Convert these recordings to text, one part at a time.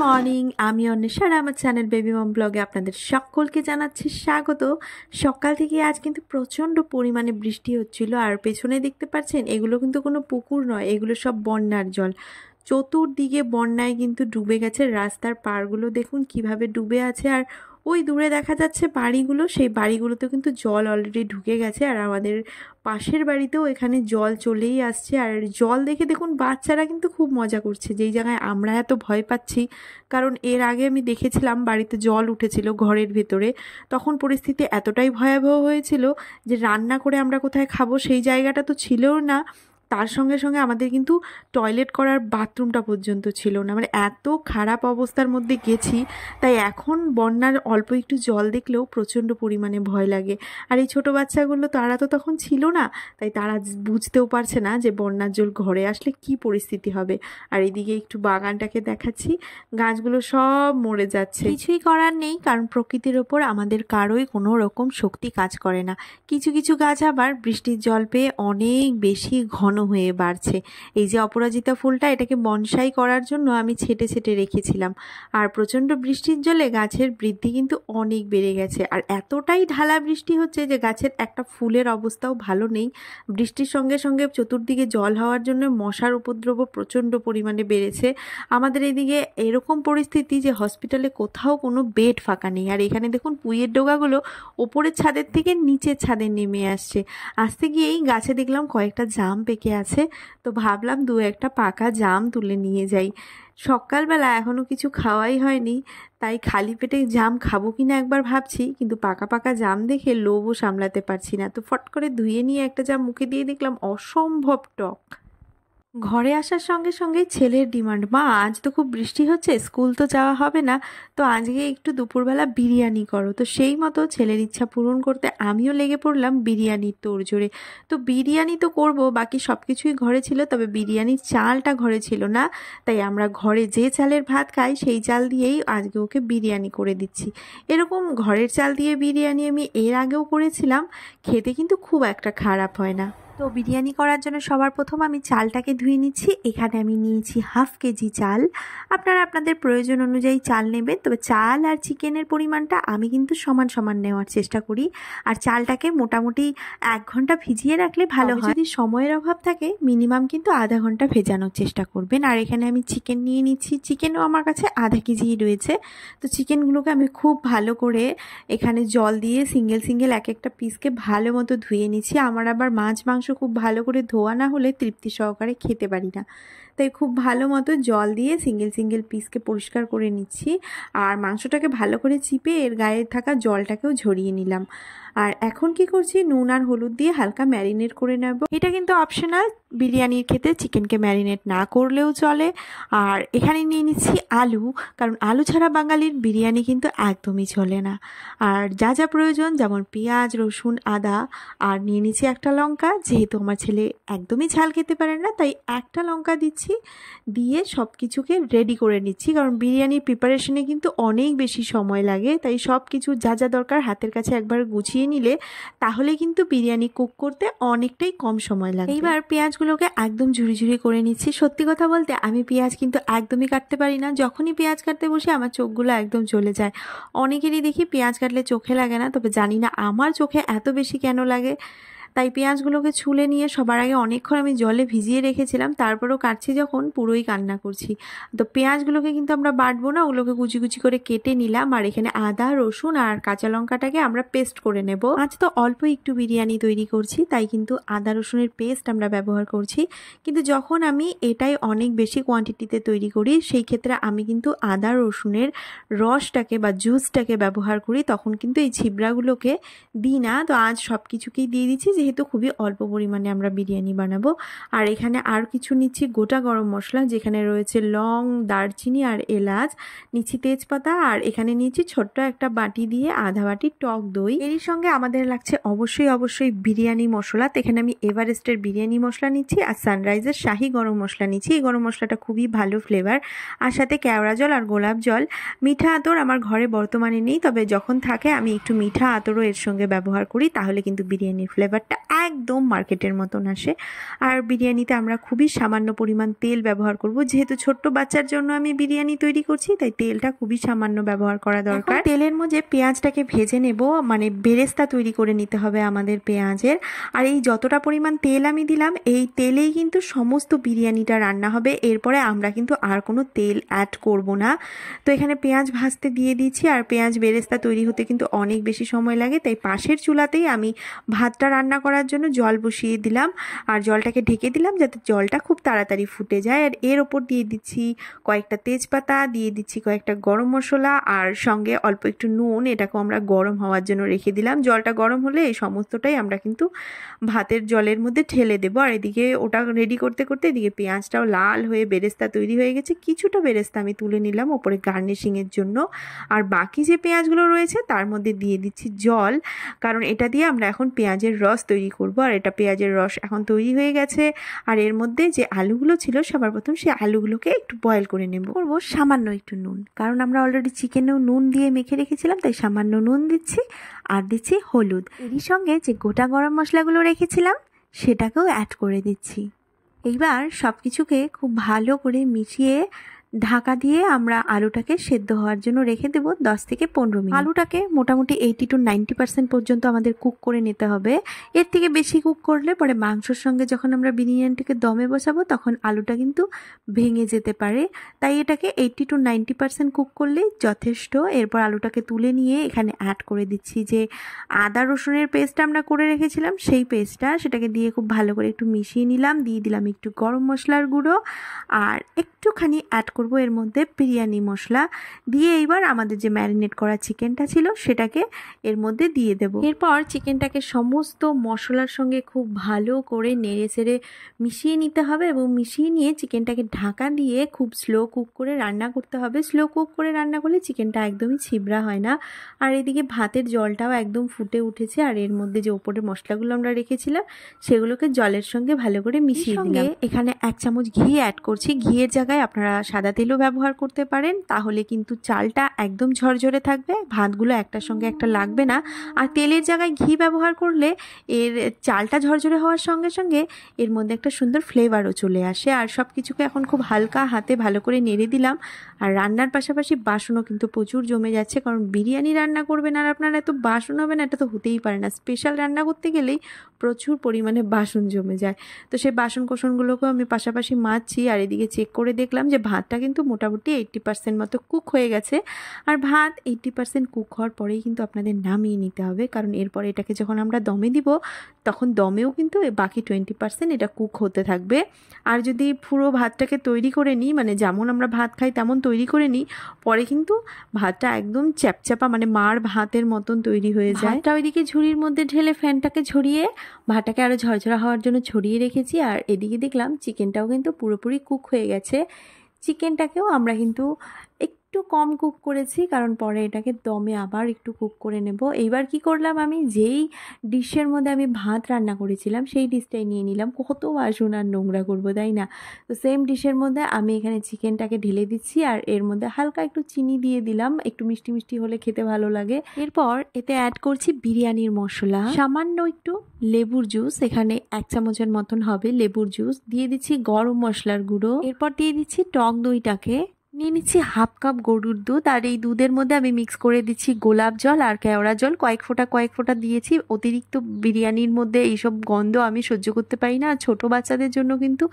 Morning, আমি অন্বেষা আর আমার channel baby মম ব্লগে আপনাদের সকলকে জানাচ্ছি স্বাগত। সকাল থেকে আজ কিন্তু প্রচণ্ড পরিমাণে বৃষ্টি হচ্ছিল, আর পেছনে দেখতে পাচ্ছেন এগুলো কিন্তু কোনো পুকুর নয়, এগুলো সব বন্যার জল। চতুর্দিকে বন্যায় কিন্তু ডুবে গেছে, রাস্তার পাড়গুলো দেখুন কিভাবে ডুবে আছে। আর ওই দূরে দেখা যাচ্ছে বাড়িগুলো, সেই বাড়িগুলোতে কিন্তু জল অলরেডি ঢুকে গেছে। আর আমাদের পাশের বাড়িতেও এখানে জল চলেই আসছে। আর জল দেখে দেখুন বাচ্চারা কিন্তু খুব মজা করছে, যেই জায়গায় আমরা এত ভয় পাচ্ছি। কারণ এর আগে আমি দেখেছিলাম বাড়িতে জল উঠেছিল ঘরের ভেতরে, তখন পরিস্থিতি এতটাই ভয়াবহ হয়েছিল যে রান্না করে আমরা কোথায় খাবো সেই জায়গাটা তো ছিলও না। তার সঙ্গে সঙ্গে আমাদের কিন্তু টয়লেট করার বাথরুমটা পর্যন্ত ছিল না, মানে এত খারাপ অবস্থার মধ্যে গেছি। তাই এখন বন্যার অল্প একটু জল দেখলেও প্রচণ্ড পরিমাণে ভয় লাগে। আর এই ছোটো বাচ্চাগুলো তারা তো তখন ছিল না, তাই তারা বুঝতেও পারছে না যে বন্যার জল ঘরে আসলে কি পরিস্থিতি হবে। আর এদিকে একটু বাগানটাকে দেখাচ্ছি, গাছগুলো সব মরে যাচ্ছে। কিছুই করার নেই, কারণ প্রকৃতির ওপর আমাদের কারোই কোনো রকম শক্তি কাজ করে না। কিছু কিছু গাছ আবার বৃষ্টির জল পেয়ে অনেক বেশি ঘন হয়ে বাড়ছে। এই যে অপরাজিতা ফুলটা, এটাকে বনসাই করার জন্য আমি ছেটে ছেটে রেখেছিলাম। আর প্রচণ্ড বৃষ্টির জলে গাছের বৃদ্ধি কিন্তু অনেক বেড়ে গেছে। আর এতটাই ঢালা বৃষ্টি হচ্ছে যে গাছের একটা ফুলের অবস্থাও ভালো নেই। বৃষ্টির সঙ্গে সঙ্গে চতুর্দিকে জল হওয়ার জন্য মশার উপদ্রবও প্রচণ্ড পরিমাণে বেড়েছে। আমাদের এদিকে এরকম পরিস্থিতি যে হসপিটালে কোথাও কোনো বেড ফাঁকা নেই। আর এখানে দেখুন পুঁইয়ের ডোগাগুলো ওপরের ছাদের থেকে নিচের ছাদে নেমে আসছে। আসতে গিয়েই গাছে দেখলাম কয়েকটা জাম পেকে আছে, তো ভাবলাম দু একটা পাকা জাম তুলে নিয়ে যাই। সকালবেলা এখনও কিছু খাওয়াই হয়নি, তাই খালি পেটে জাম খাবো কিনা একবার ভাবছি, কিন্তু পাকা পাকা জাম দেখে লোভও সামলাতে পারছি না। তো ফট করে ধুয়ে নিয়ে একটা জাম মুখে দিয়ে দেখলাম অসম্ভব টক। ঘরে আসার সঙ্গে সঙ্গে ছেলের ডিমান্ড, মা আজ তো খুব বৃষ্টি হচ্ছে, স্কুল তো যাওয়া হবে না, তো আজকে একটু দুপুরবেলা বিরিয়ানি করো। তো সেই মতো ছেলের ইচ্ছা পূরণ করতে আমিও লেগে পড়লাম বিরিয়ানির তোড়জোড়ে। তো বিরিয়ানি তো করব, বাকি সব কিছুই ঘরে ছিল, তবে বিরিয়ানির চালটা ঘরে ছিল না। তাই আমরা ঘরে যে চালের ভাত খাই সেই চাল দিয়েই আজকে ওকে বিরিয়ানি করে দিচ্ছি। এরকম ঘরের চাল দিয়ে বিরিয়ানি আমি এর আগেও করেছিলাম, খেতে কিন্তু খুব একটা খারাপ হয় না। তো বিরিয়ানি করার জন্য সবার প্রথম আমি চালটাকে ধুয়ে নিচ্ছি। এখানে আমি নিয়েছি 1/2 কেজি চাল। আপনারা আপনাদের প্রয়োজন অনুযায়ী চাল নেবেন, তবে চাল আর চিকেনের পরিমাণটা আমি কিন্তু সমান সমান নেওয়ার চেষ্টা করি। আর চালটাকে মোটামুটি 1 ঘন্টা ভিজিয়ে রাখলে ভালো হয়। যদি সময়ের অভাব থাকে মিনিমাম কিন্তু আধা ঘন্টা ভেজানোর চেষ্টা করবেন। আর এখানে আমি চিকেন নিয়ে নিচ্ছি, চিকেনও আমার কাছে আধা কেজিই রয়েছে। তো চিকেনগুলোকে আমি খুব ভালো করে এখানে জল দিয়ে সিঙ্গেল সিঙ্গেল এক একটা পিসকে ভালো মতো ধুয়ে নিচ্ছি। আমার আবার মাছ মাংস খুব ভালো করে ধোয়া না হলে তৃপ্তি সহকারে খেতে পারি না, তাই খুব ভালো মতো জল দিয়ে সিঙ্গেল সিঙ্গেল পিসকে পরিষ্কার করে নিচ্ছি। আর মাংসটাকে ভালো করে চিপে এর গায়ে থাকা জলটাকেও ঝরিয়ে নিলাম। আর এখন কি করছি, নুন আর হলুদ দিয়ে হালকা ম্যারিনেট করে নেব। এটা কিন্তু অপশনাল, বিরিয়ানির ক্ষেত্রে চিকেনকে ম্যারিনেট না করলেও চলে। আর এখানে নিয়ে নিচ্ছি আলু, কারণ আলু ছাড়া বাঙালির বিরিয়ানি কিন্তু একদমই চলে না। আর যা যা প্রয়োজন, যেমন পেঁয়াজ, রসুন, আদা, আর নিয়ে নিচ্ছি একটা লঙ্কা। যেহেতু আমার ছেলে একদমই ঝাল খেতে পারে না, তাই একটা লঙ্কা দিচ্ছি। দিয়ে সব কিছুকে রেডি করে নিচ্ছি, কারণ বিরিয়ানির প্রিপারেশনে কিন্তু অনেক বেশি সময় লাগে। তাই সব কিছু যা যা দরকার হাতের কাছে একবার গুছিয়ে নিলে তাহলে কিন্তু বিরিয়ানি কুক করতে অনেকটাই কম সময় লাগে। এইবার পেঁয়াজগুলোকে একদম ঝুরি ঝুরি করে নিচ্ছি। সত্যি কথা বলতে আমি পেঁয়াজ কিন্তু একদমই কাটতে পারি না, যখনই পেঁয়াজ কাটতে বসে আমার চোখগুলো একদম জ্বলে যায়। অনেকেরই দেখি পেঁয়াজ কাটলে চোখে লাগে না, তবে জানি না আমার চোখে এত বেশি কেন লাগে। তাই পেঁয়াজগুলোকে ছুলে নিয়ে সবার আগে অনেকক্ষণ আমি জলে ভিজিয়ে রেখেছিলাম, তারপরেও কাটছি যখন পুরোই কান্না করছি। তো পেঁয়াজগুলোকে কিন্তু আমরা বাটবো না, ওগুলোকে কুচি কুচি করে কেটে নিলাম। আর এখানে আদা, রসুন আর কাঁচা লঙ্কাটাকে আমরা পেস্ট করে নেব। আজ তো অল্প একটু বিরিয়ানি তৈরি করছি, তাই কিন্তু আদা রসুনের পেস্ট আমরা ব্যবহার করছি। কিন্তু যখন আমি এটাই অনেক বেশি কোয়ান্টিটিতে তৈরি করি, সেই ক্ষেত্রে আমি কিন্তু আদা রসুনের রসটাকে বা জুসটাকে ব্যবহার করি, তখন কিন্তু এই ছিবড়াগুলোকে দিই না। তো আজ সব কিছুকেই দিয়ে দিচ্ছি, যেহেতু খুবই অল্প পরিমাণে আমরা বিরিয়ানি বানাবো। আর এখানে আর কিছু নিচ্ছি গোটা গরম মশলা, যেখানে রয়েছে লং, দারচিনি আর এলাচ, নিচ্ছি তেজপাতা। আর এখানে নিচ্ছি ছোট্ট একটা বাটি দিয়ে আধা বাটি টক দই। এরই সঙ্গে আমাদের লাগছে অবশ্যই বিরিয়ানি মশলা। তো এখানে আমি এভারেস্টের বিরিয়ানি মশলা নিচ্ছি আর সানরাইজের শাহি গরম মশলা নিচ্ছি। এই গরম মশলাটা খুবই ভালো ফ্লেভার। আর সাথে কেওড়া জল আর গোলাপ জল। মিঠা আতর আমার ঘরে বর্তমানে নেই, তবে যখন থাকে আমি একটু মিঠা আতরও এর সঙ্গে ব্যবহার করি, তাহলে কিন্তু বিরিয়ানির ফ্লেভারটা একদম মার্কেটের মতন আসে। আর বিরিয়ানিতে আমরা খুবই সামান্য পরিমাণ তেল ব্যবহার করব, যেহেতু ছোট্ট বাচ্চার জন্য আমি বিরিয়ানি তৈরি করছি, তাই তেলটা খুবই সামান্য ব্যবহার করা দরকার। তেলের মধ্যে পেঁয়াজটাকে ভেজে নেব, মানে বেরেস্তা তৈরি করে নিতে হবে আমাদের পেঁয়াজের। আর এই যতটা পরিমাণ তেল আমি দিলাম, এই তেলেই কিন্তু সমস্ত বিরিয়ানিটা রান্না হবে। এরপরে আমরা কিন্তু আর কোনো তেল অ্যাড করব না। তো এখানে পেঁয়াজ ভাজতে দিয়ে দিচ্ছি, আর পেঁয়াজ বেরেস্তা তৈরি হতে কিন্তু অনেক বেশি সময় লাগে, তাই পাশের চুলাতেই আমি ভাতটা রান্না করার জন্য জল বসিয়ে দিলাম, আর জলটাকে ঢেকে দিলাম যাতে জলটা খুব তাড়াতাড়ি ফুটে যায়। আর এর ওপর দিয়ে দিচ্ছি কয়েকটা তেজপাতা, দিয়ে দিচ্ছি কয়েকটা গরম মশলা, আর সঙ্গে অল্প একটু নুন। এটাকেও আমরা গরম হওয়ার জন্য রেখে দিলাম। জলটা গরম হলে এই সমস্তটাই আমরা কিন্তু ভাতের জলের মধ্যে ঢেলে দেবো। আর এদিকে ওটা রেডি করতে করতে এদিকে পেঁয়াজটাও লাল হয়ে বেরেস্তা তৈরি হয়ে গেছে। কিছুটা বেরেস্তা আমি তুলে নিলাম ওপরে গার্নিশিংয়ের জন্য, আর বাকি যে পেঁয়াজগুলো রয়েছে তার মধ্যে দিয়ে দিচ্ছি জল, কারণ এটা দিয়ে আমরা এখন পেঁয়াজের রস তৈরি করব। আর এটা পেঁয়াজের রস এখন তৈরি হয়ে গেছে। আর এর মধ্যে যে আলুগুলো ছিল সবার প্রথম সেই আলুগুলোকে একটু বয়েল করে নেব। করবো সামান্য একটু নুন, কারণ আমরা অলরেডি চিকেনেও নুন দিয়ে মেখে রেখেছিলাম, তাই সামান্য নুন দিচ্ছি। আর দিচ্ছি হলুদ। এরই সঙ্গে যে গোটা গরম মশলাগুলো রেখেছিলাম সেটাকেও অ্যাড করে দিচ্ছি। এইবার সব কিছুকে খুব ভালো করে মিশিয়ে ঢাকা দিয়ে আমরা আলুটাকে সেদ্ধ হওয়ার জন্য রেখে দেবো 10 থেকে 15 মিনিট। আলুটাকে মোটামুটি 80 to 90% পর্যন্ত আমাদের কুক করে নিতে হবে। এর থেকে বেশি কুক করলে পরে মাংসর সঙ্গে যখন আমরা বিরিয়ানিটাকে দমে বসাবো তখন আলুটা কিন্তু ভেঙে যেতে পারে, তাই এটাকে 80 to 90% কুক করলেই যথেষ্ট। এরপর আলুটাকে তুলে নিয়ে এখানে অ্যাড করে দিচ্ছি যে আদা রসুনের পেস্ট আমরা করে রেখেছিলাম, সেই পেস্টটা সেটাকে দিয়ে খুব ভালো করে একটু মিশিয়ে নিলাম। দিয়ে দিলাম একটু গরম মশলার গুঁড়ো, আর একটুখানি অ্যাড করব এর মধ্যে বিরিয়ানি মশলা। দিয়ে এইবার আমাদের যে ম্যারিনেট করা চিকেনটা ছিল সেটাকে এর মধ্যে দিয়ে দেব। এরপর চিকেনটাকে সমস্ত মশলার সঙ্গে খুব ভালো করে নেড়ে চেড়ে মিশিয়ে নিতে হবে, এবং মিশিয়ে নিয়ে চিকেনটাকে ঢাকা দিয়ে খুব স্লো কুক করে রান্না করতে হবে। স্লো কুক করে রান্না করলে চিকেনটা একদমই ছিবড়া হয় না। আর এদিকে ভাতের জলটাও একদম ফুটে উঠেছে, আর এর মধ্যে যে ওপরে মশলাগুলো আমরা রেখেছিলাম সেগুলোকে জলের সঙ্গে ভালো করে মিশিয়ে দিলাম। এখানে 1 চামচ ঘি অ্যাড করছি। ঘিয়ের জায়গায় আপনারা সাদা তেলও ব্যবহার করতে পারেন, তাহলে কিন্তু চালটা একদম ঝরঝরে থাকবে, ভাতগুলো একটার সঙ্গে একটা লাগবে না। আর তেলের জায়গায় ঘি ব্যবহার করলে এর চালটা ঝরঝরে হওয়ার সঙ্গে সঙ্গে এর মধ্যে একটা সুন্দর ফ্লেভারও চলে আসে। আর সব কিছুকে এখন খুব হালকা হাতে ভালো করে নেড়ে দিলাম। আর রান্নার পাশাপাশি বাসনও কিন্তু প্রচুর জমে যাচ্ছে, কারণ বিরিয়ানি রান্না করবেন আর আপনারা এত বাসন হবে না, এটা তো হতেই পারে না। স্পেশাল রান্না করতে গেলেই প্রচুর পরিমাণে বাসন জমে যায়। তো সেই বাসন কোসনগুলোকেও আমি পাশাপাশি মাজছি। আর এদিকে চেক করে দেখলাম যে ভাতটা কিন্তু মোটামুটি 80% মতো কুক হয়ে গেছে। আর ভাত 80% কুক হওয়ার পরেই কিন্তু আপনাদের নামিয়ে নিতে হবে, কারণ এরপরে এটাকে যখন আমরা দমে দিব তখন দমেও কিন্তু বাকি 20% এটা কুক হতে থাকবে। আর যদি পুরো ভাতটাকে তৈরি করে নিই, মানে যেমন আমরা ভাত খাই তেমন তৈরি করে নিই, পরে কিন্তু ভাতটা একদম চ্যাপচ্যাপা, মানে মার ভাতের মতন তৈরি হয়ে যায়। ভাতটা ওইদিকে ঝুড়ির মধ্যে ঢেলে ফ্যানটাকে ঝরিয়ে ভাতটাকে আরও ঝরঝরা হওয়ার জন্য ছড়িয়ে রেখেছি। আর এদিকে দেখলাম চিকেনটাও কিন্তু পুরোপুরি কুক হয়ে গেছে। চিকেনটাকেও আমরা কিন্তু একটু কম কুক করেছি, কারণ পরে এটাকে দমে আবার একটু কুক করে নেব। এইবার কি করলাম, আমি যেই ডিশের মধ্যে আমি ভাত রান্না করেছিলাম সেই ডিশটাই নিয়ে নিলাম। কত বাসন আর নোংরা করবো, তাই না? তো সেম ডিশের মধ্যে আমি এখানে চিকেনটাকে ঢেলে দিচ্ছি, আর এর মধ্যে হালকা একটু চিনি দিয়ে দিলাম, একটু মিষ্টি মিষ্টি হলে খেতে ভালো লাগে। এরপর এতে অ্যাড করছি বিরিয়ানির মশলা, সামান্য একটু লেবুর জুস, এখানে 1 চামচের মতন হবে লেবুর জুস, দিয়ে দিচ্ছি গরম মশলার গুঁড়ো, এরপর দিয়ে দিচ্ছি টক দইটাকে, নিয়ে নিচ্ছি হাফ কাপ গরুর দুধ। আর এই দুধের মধ্যে আমি মিক্স করে দিচ্ছি গোলাপ জল আর কেওড়া জল, কয়েক ফোঁটা দিয়েছি। অতিরিক্ত বিরিয়ানির মধ্যে এইসব গন্ধ আমি সহ্য করতে পারি না, আর ছোটো বাচ্চাদের জন্য কিন্তু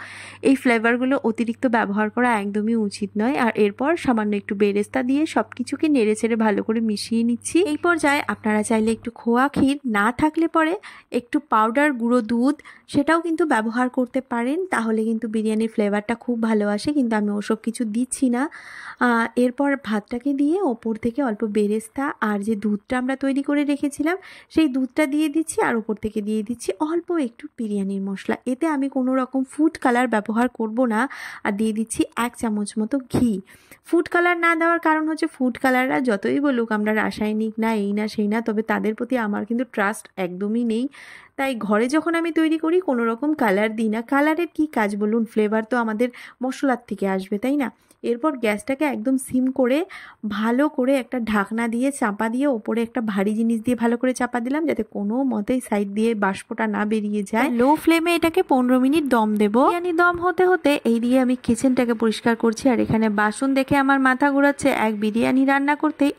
এই ফ্লেভারগুলো অতিরিক্ত ব্যবহার করা একদমই উচিত নয়। আর এরপর সামান্য একটু বেরেস্তা দিয়ে সব কিছুকে নেড়ে চেড়ে ভালো করে মিশিয়ে নিচ্ছি। এই পর্যায়ে আপনারা চাইলে একটু খোয়া ক্ষীর, না থাকলে পরে একটু পাউডার গুঁড়ো দুধ সেটাও কিন্তু ব্যবহার করতে পারেন, তাহলে কিন্তু বিরিয়ানির ফ্লেভারটা খুব ভালো আসে, কিন্তু আমি ওসব কিছু দিচ্ছি না। এরপর ভাতটাকে দিয়ে ওপর থেকে অল্প বেরেস্তা আর যে দুধটা আমরা তৈরি করে রেখেছিলাম সেই দুধটা দিয়ে দিচ্ছি, আর ওপর থেকে দিয়ে দিচ্ছি অল্প একটু বিরিয়ানির মশলা। এতে আমি কোনো রকম ফুড কালার ব্যবহার করব না। আর দিয়ে দিচ্ছি 1 চামচ মতো ঘি। ফুড কালার না দেওয়ার কারণ হচ্ছে, ফুড কালাররা যতই বলুক আমরা রাসায়নিক না, এই না সেই না, তবে তাদের প্রতি আমার কিন্তু ট্রাস্ট একদমই নেই। তাই ঘরে যখন আমি তৈরি করি কোনো রকম কালার দিই না। কালারের কি কাজ বলুন, ফ্লেভার তো আমাদের মশলার থেকে আসবে, তাই না? এরপর গ্যাসটাকে একদম সিম করে ভালো করে একটা ঢাকনা দিয়ে চাপা দিয়ে ওপরে একটা ভারী জিনিস দিয়ে ভালো করে চাপা দিলাম, যাতে কোনো মতেই সাইড দিয়ে বাষ্পটা না বেরিয়ে যায়। লো ফ্লেমে এটাকে 15 মিনিট দম দেবো। বিরিয়ানি দম হতে হতে এইদিকে আমি কিচেনটাকে পরিষ্কার করছি, আর এখানে বাসন দেখে আমার মাথা ঘোরাচ্ছে। এক বিরিয়ানি রান্না করতেই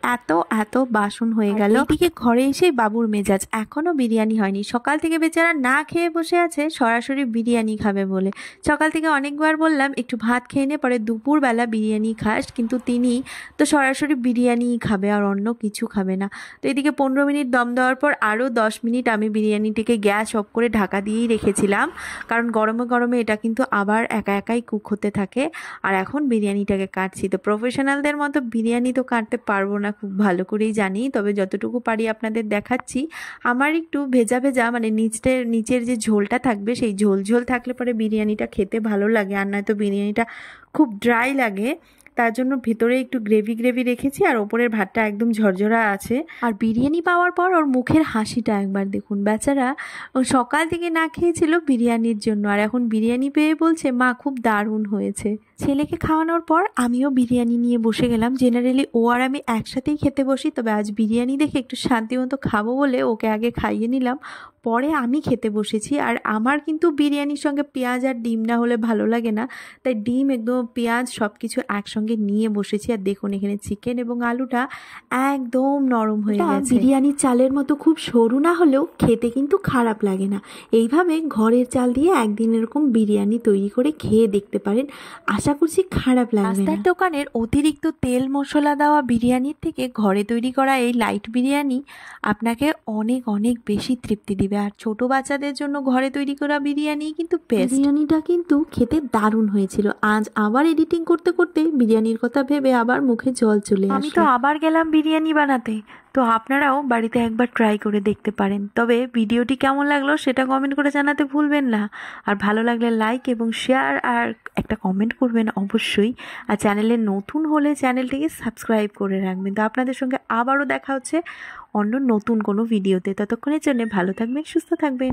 এত বাসন হয়ে গেল। এদিকে ঘরে এসে বাবুর মেজাজ, এখনো বিরিয়ানি হয়নি। সকাল থেকে বেচারা না খেয়ে বসে আছে, সরাসরি বিরিয়ানি খাবে বলে। সকাল থেকে অনেকবার বললাম একটু ভাত খেয়ে নে, পরে দুপুরবেলা বিরিয়ানি খাস, কিন্তু তিনি তো সরাসরি বিরিয়ানিই খাবে, আর অন্য কিছু খাবে না। তো এদিকে 15 মিনিট দম দেওয়ার পর আরও 10 মিনিট আমি বিরিয়ানিটিকে গ্যাস অফ করে ঢাকা দিয়েই রেখেছিলাম, কারণ গরমে গরমে এটা কিন্তু আবার একাই কুক হতে থাকে। আর এখন বিরিয়ানিটাকে কাটছি। তো প্রফেশনালদের মতো বিরিয়ানি তো কাটতে পারবো না, খুব ভালো করেই জানি, তবে যতটুকু পারি আপনাদের দেখাচ্ছি। আমার একটু ভেজা মানে নিচের যে ঝোলটা থাকবে, সেই ঝোল থাকলে পরে বিরিয়ানিটা খেতে ভালো লাগে, আর নয়তো বিরিয়ানিটা খুব ড্রাই লাগে। তার জন্য ভেতরে একটু গ্রেভি রেখেছি, আর ওপরের ভাতটা একদম ঝরঝরা আছে। আর বিরিয়ানি পাওয়ার পর ওর মুখের হাসিটা একবার দেখুন। বেচারা ও সকাল থেকে না খেয়েছিল বিরিয়ানির জন্য, আর এখন বিরিয়ানি পেয়ে বলছে মা খুব দারুণ হয়েছে। ছেলেকে খাওয়ানোর পর আমিও বিরিয়ানি নিয়ে বসে গেলাম। জেনারেলি ও আর আমি একসাথেই খেতে বসি, তবে আজ বিরিয়ানি দেখে একটু শান্তি মতো খাবো বলে ওকে আগে খাইয়ে নিলাম, পরে আমি খেতে বসেছি। আর আমার কিন্তু বিরিয়ানির সঙ্গে পেঁয়াজ আর ডিম না হলে ভালো লাগে না, তাই ডিম একদম পেঁয়াজ সব কিছু একসঙ্গে নিয়ে বসেছি। আর দেখুন এখানে চিকেন এবং আলুটা একদম নরম হয়ে গেছে। বিরিয়ানির চালের মতো খুব সরু না হলেও খেতে কিন্তু খারাপ লাগে না। এইভাবে ঘরের চাল দিয়ে একদিন এরকম বিরিয়ানি তৈরি করে খেয়ে দেখতে পারেন, আশা করছি খারাপ লাগবে না। রাস্তার দোকানের অতিরিক্ত তেল মশলা দেওয়া বিরিয়ানির থেকে ঘরে তৈরি করা এই লাইট বিরিয়ানি আপনাকে অনেক বেশি তৃপ্তি দিবে। আর ছোট বাচ্চাদের জন্য ঘরে তৈরি করা বিরিয়ানি কিন্তু বেস্ট। বিরিয়ানিটা কিন্তু খেতে দারুণ হয়েছিল। আজ আবার এডিটিং করতে করতে বিরিয়ানির কথা ভেবে আবার মুখে জল চলে আসলো। আমি তো আবার গেলাম বিরিয়ানি বানাতে। তো আপনারাও বাড়িতে একবার ট্রাই করে দেখতে পারেন। তবে ভিডিওটি কেমন লাগলো সেটা কমেন্ট করে জানাতে ভুলবেন না। আর ভালো লাগলে লাইক এবং শেয়ার আর একটা কমেন্ট করবেন অবশ্যই। আর চ্যানেলে নতুন হলে চ্যানেলটিকে সাবস্ক্রাইব করে রাখবেন। তো আপনাদের সঙ্গে আবারও দেখা হচ্ছে অন্য নতুন কোনো ভিডিওতে। ততক্ষণের জন্য ভালো থাকবেন, সুস্থ থাকবেন।